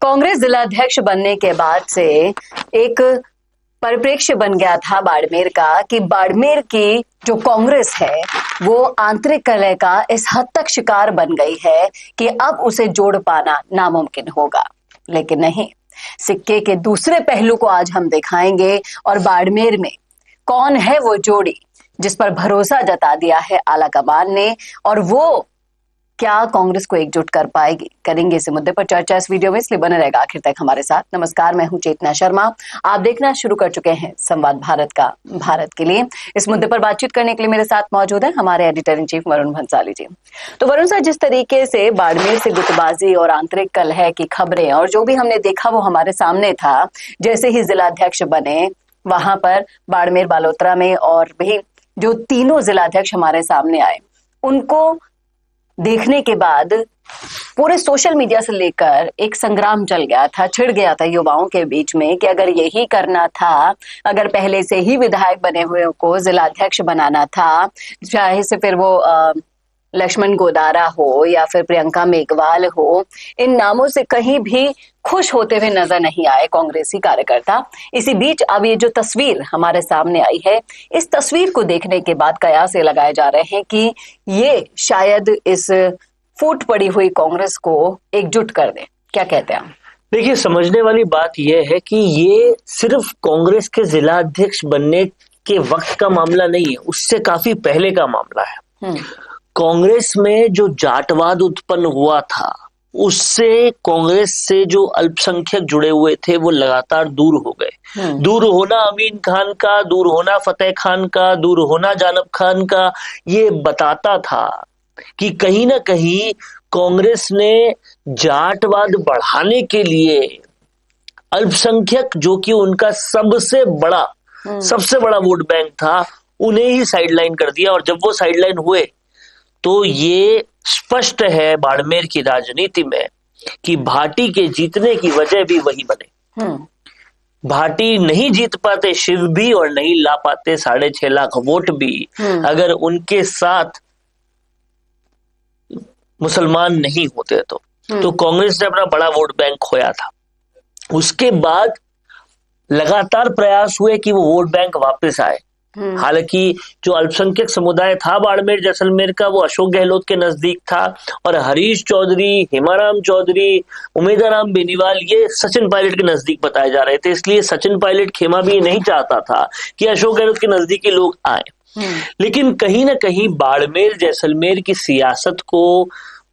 कांग्रेस जिलाध्यक्ष बनने के बाद से एक परिप्रेक्ष्य बन गया था बाड़मेर का कि बाड़मेर की जो कांग्रेस है वो आंतरिक कलह का इस हद तक शिकार बन गई है कि अब उसे जोड़ पाना नामुमकिन होगा। लेकिन नहीं, सिक्के के दूसरे पहलू को आज हम दिखाएंगे और बाड़मेर में कौन है वो जोड़ी जिस पर भरोसा जता दिया है आलाकमान ने, और वो क्या कांग्रेस को एकजुट कर पाएगी। करेंगे इस मुद्दे पर चर्चा इस वीडियो में, इसलिए बने रहेगा आखिर तक हमारे साथ। नमस्कार, मैं हूं चेतना शर्मा। आप देखना शुरू कर चुके हैं संवाद भारत का, भारत के लिए। इस मुद्दे पर बातचीत करने के लिए मेरे साथ मौजूद है हमारे editor in chief Varun Bhansali ji. तो वरुण साहब, जिस तरीके से बाड़मेर से गुटबाजी और आंतरिक कलह की खबरें और जो भी हमने देखा वो हमारे सामने था, जैसे ही जिलाध्यक्ष बने वहां पर बाड़मेर बालोतरा में, और भी जो तीनों जिलाध्यक्ष हमारे सामने आए, उनको देखने के बाद पूरे सोशल मीडिया से लेकर एक संग्राम चल गया था, छिड़ गया था युवाओं के बीच में कि अगर यही करना था, अगर पहले से ही विधायक बने हुए को जिलाध्यक्ष बनाना था, चाहे से फिर वो लक्ष्मण गोदारा हो या फिर प्रियंका मेघवाल हो, इन नामों से कहीं भी खुश होते हुए नजर नहीं आए कांग्रेसी कार्यकर्ता। इसी बीच अब ये जो तस्वीर हमारे सामने आई है, इस तस्वीर को देखने के बाद कयास ये लगाए जा रहे हैं कि ये शायद इस फूट पड़ी हुई कांग्रेस को एकजुट कर दे। क्या कहते हैं आप? देखिए, समझने वाली बात यह है कि ये सिर्फ कांग्रेस के जिला अध्यक्ष बनने के वक्त का मामला नहीं है, उससे काफी पहले का मामला है। कांग्रेस में जो जाटवाद उत्पन्न हुआ था, उससे कांग्रेस से जो अल्पसंख्यक जुड़े हुए थे वो लगातार दूर हो गए। दूर होना अमीन खान का, दूर होना फतेह खान का, दूर होना जानब खान का, ये बताता था कि कहीं ना कहीं कांग्रेस ने जाटवाद बढ़ाने के लिए अल्पसंख्यक, जो कि उनका सबसे बड़ा वोट बैंक था, उन्हें ही साइडलाइन कर दिया। और जब वो साइडलाइन हुए तो ये स्पष्ट है बाड़मेर की राजनीति में कि भाटी के जीतने की वजह भी वही बने। भाटी नहीं जीत पाते शिव भी, और नहीं ला पाते 6.5 लाख वोट भी, अगर उनके साथ मुसलमान नहीं होते तो कांग्रेस ने अपना बड़ा वोट बैंक खोया था। उसके बाद लगातार प्रयास हुए कि वो वोट बैंक वापस आए। हालांकि जो अल्पसंख्यक समुदाय था बाड़मेर जैसलमेर का, वो अशोक गहलोत के नजदीक था, और हरीश चौधरी, हेमाराम चौधरी, उमेदाराम बेनीवाल, ये सचिन पायलट के नजदीक बताए जा रहे थे। इसलिए सचिन पायलट खेमा भी नहीं चाहता था कि अशोक गहलोत के नजदीकी लोग आए। लेकिन कहीं ना कहीं बाड़मेर जैसलमेर की सियासत को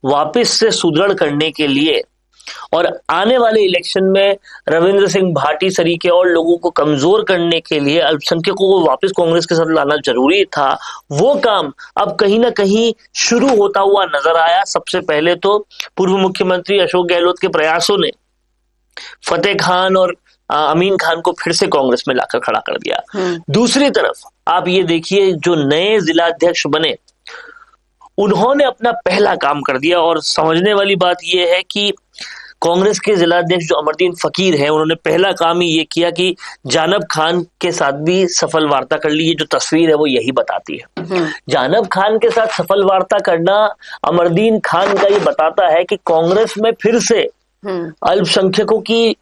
वापस से सुदृढ़ करने के लिए और आने वाले इलेक्शन में रविंद्र सिंह भाटी सरीके और लोगों को कमजोर करने के लिए अल्पसंख्यकों को वापस कांग्रेस के साथ लाना जरूरी था। वो काम अब कहीं ना कहीं शुरू होता हुआ नजर आया। सबसे पहले तो पूर्व मुख्यमंत्री अशोक गहलोत के प्रयासों ने फतेह खान और अमीन खान को फिर से कांग्रेस में लाकर खड़ा कर दिया। दूसरी तरफ आप ये देखिए, जो नए जिलाध्यक्ष बने उन्होंने अपना पहला काम कर दिया। और समझने वाली बात यह है कि कांग्रेस के जिलाध्यक्ष जो अमरदीन फकीर हैं, उन्होंने पहला काम ही ये किया कि जानब खान के साथ भी सफल वार्ता कर ली। ये जो तस्वीर है वो यही बताती है। जानब खान के साथ सफल वार्ता करना अमरदीन खान का ये बताता है कि कांग्रेस में फिर से अल्पसंख्यकों की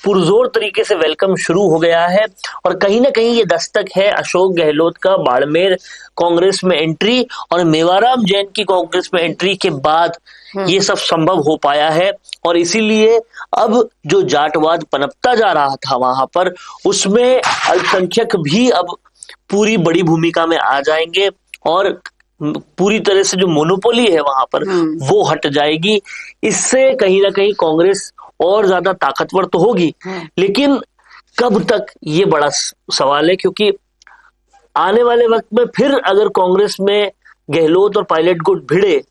पुरजोर तरीके से वेलकम शुरू हो गया है। और कहीं ना कहीं ये दस्तक है अशोक गहलोत का बाड़मेर कांग्रेस में एंट्री और मेवाराम जैन की कांग्रेस में एंट्री के बाद ये सब संभव हो पाया है। और इसीलिए अब जो जाटवाद पनपता जा रहा था वहां पर, उसमें अल्पसंख्यक भी अब पूरी बड़ी भूमिका में आ जाएंगे और पूरी तरह से जो मोनोपोली है वहां पर वो हट जाएगी। इससे कहीं ना कहीं कांग्रेस और ज्यादा ताकतवर तो होगी, लेकिन कब तक ये बड़ा सवाल है, क्योंकि आने वाले वक्त में फिर अगर कांग्रेस में गहलोत और पायलट गुट भिड़े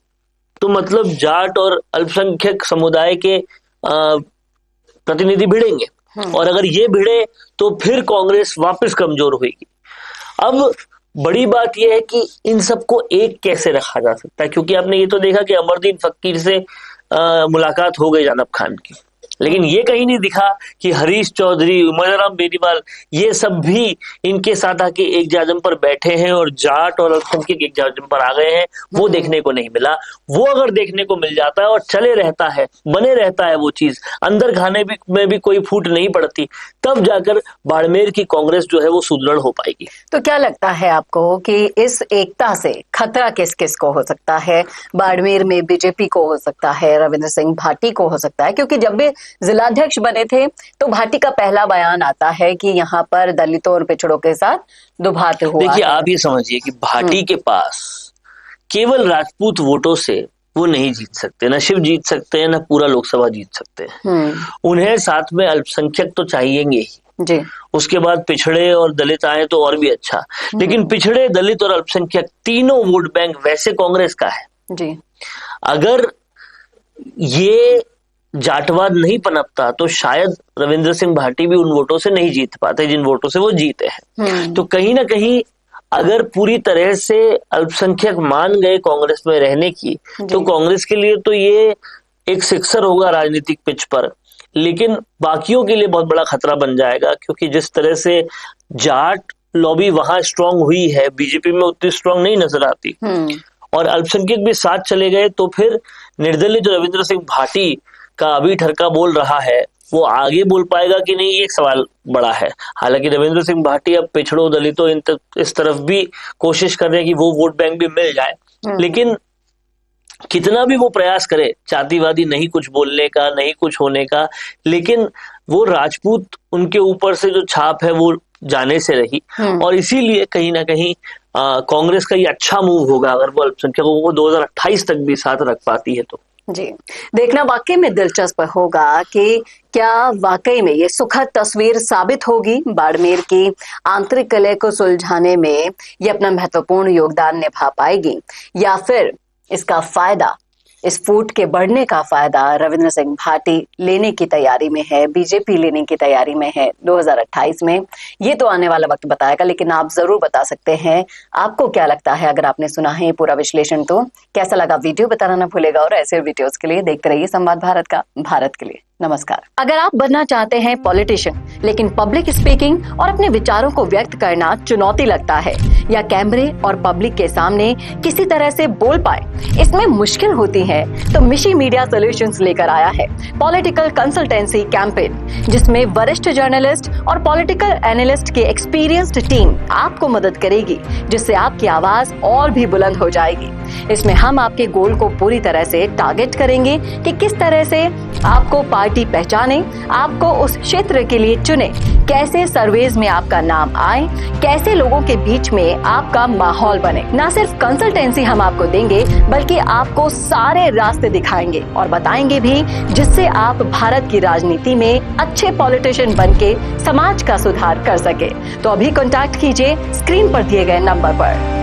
तो मतलब जाट और अल्पसंख्यक समुदाय के प्रतिनिधि भिड़ेंगे, और अगर ये भिड़े तो फिर कांग्रेस वापस कमजोर होगी। अब बड़ी बात यह है कि इन सबको एक कैसे रखा जा सकता है, क्योंकि आपने ये तो देखा कि अमरदीन फकीर से मुलाकात हो गई जानब खान की, लेकिन ये कहीं नहीं दिखा कि हरीश चौधरी, मदनराम बेनीवाल ये सब भी इनके साथ आके एक जाजम पर बैठे हैं और जाट और अल्पसंख्यक एक जाजम पर आ गए हैं, वो देखने को नहीं मिला। वो अगर देखने को मिल जाता है और चले रहता है, बने रहता है वो चीज, अंदर खाने में भी कोई फूट नहीं पड़ती, तब जाकर बाड़मेर की कांग्रेस जो है वो सुदृढ़ हो पाएगी। तो क्या लगता है आपको कि इस एकता से खतरा किस किस को हो सकता है? बाड़मेर में बीजेपी को हो सकता है, रविंद्र सिंह भाटी को हो सकता है, क्योंकि जब भी जिलाध्यक्ष बने थे तो भाटी का पहला बयान आता है कि यहाँ पर दलितों और पिछड़ों के साथ दुभात हुआ। देखिए, आप ये समझिए कि भाटी के पास केवल राजपूत वोटों से वो नहीं जीत सकते, ना शिव जीत सकते हैं, ना पूरा लोकसभा जीत सकते हैं। उन्हें साथ में अल्पसंख्यक तो चाहिएंगे ही जी। उसके बाद पिछड़े और दलित आए तो और भी अच्छा, लेकिन पिछड़े, दलित और अल्पसंख्यक तीनों वोट बैंक वैसे कांग्रेस का है जी। अगर ये जाटवाद नहीं पनपता तो शायद रविंद्र सिंह भाटी भी उन वोटों से नहीं जीत पाते जिन वोटों से वो जीते हैं। तो कहीं ना कहीं अगर पूरी तरह से अल्पसंख्यक मान गए कांग्रेस में रहने की, तो कांग्रेस के लिए तो ये एक सिक्सर होगा राजनीतिक पिच पर, लेकिन बाकियों के लिए बहुत बड़ा खतरा बन जाएगा, क्योंकि जिस तरह से जाट लॉबी वहां स्ट्रांग हुई है, बीजेपी में उतनी स्ट्रांग नहीं नजर आती, और अल्पसंख्यक भी साथ चले गए, तो फिर निर्दलीय जो रविंद्र सिंह भाटी का अभी ठरका बोल रहा है वो आगे बोल पाएगा कि नहीं, एक सवाल बड़ा है। हालांकि रविंद्र सिंह भाटी अब पिछड़ों, दलितों इस तरफ भी कोशिश कर रहे हैं कि वो वोट बैंक भी मिल जाए, लेकिन कितना भी वो प्रयास करे, जातिवादी नहीं कुछ बोलने का, नहीं कुछ होने का, लेकिन वो राजपूत उनके ऊपर से जो छाप है वो जाने से रही, और इसीलिए कहीं ना कहीं कांग्रेस का ये अच्छा मूव होगा अगर वो अल्पसंख्यकों को 2028 तक भी साथ रख पाती है तो। जी, देखना वाकई में दिलचस्प होगा कि क्या वाकई में ये सुखद तस्वीर साबित होगी बाड़मेर की आंतरिक कलह को सुलझाने में ये अपना महत्वपूर्ण योगदान निभा पाएगी, या फिर इसका फायदा, इस फूट के बढ़ने का फायदा रविंद्र सिंह भाटी लेने की तैयारी में है, बीजेपी लेने की तैयारी में है 2028 में। ये तो आने वाला वक्त बताएगा, लेकिन आप जरूर बता सकते हैं आपको क्या लगता है। अगर आपने सुना है पूरा विश्लेषण तो कैसा लगा, वीडियो बताना ना भूलेगा, और ऐसे वीडियोस के लिए देखते रहिए संवाद भारत का। भारत के लिए नमस्कार। अगर आप बनना चाहते हैं पॉलिटिशियन, लेकिन पब्लिक स्पीकिंग और अपने विचारों को व्यक्त करना चुनौती लगता है, या कैमरे और पब्लिक के सामने किसी तरह से बोल पाए इसमें मुश्किल होती है, तो मिशी मीडिया सॉल्यूशंस लेकर आया है पॉलिटिकल कंसल्टेंसी कैंपेन, जिसमें वरिष्ठ जर्नलिस्ट और पॉलिटिकल एनालिस्ट की एक्सपीरियंस्ड टीम आपको मदद करेगी, जिससे आपकी आवाज और भी बुलंद हो जाएगी। इसमें हम आपके गोल को पूरी तरह से टारगेट करेंगे कि किस तरह से आपको पार्टी पहचाने, आपको उस क्षेत्र के लिए चुने, कैसे सर्वेज में आपका नाम आए, कैसे लोगों के बीच में आपका माहौल बने। ना सिर्फ कंसल्टेंसी हम आपको देंगे, बल्कि आपको सारे रास्ते दिखाएंगे और बताएंगे भी, जिससे आप भारत की राजनीति में अच्छे पॉलिटिशियन बनके समाज का सुधार कर सके। तो अभी कांटेक्ट कीजिए स्क्रीन पर दिए गए नंबर पर।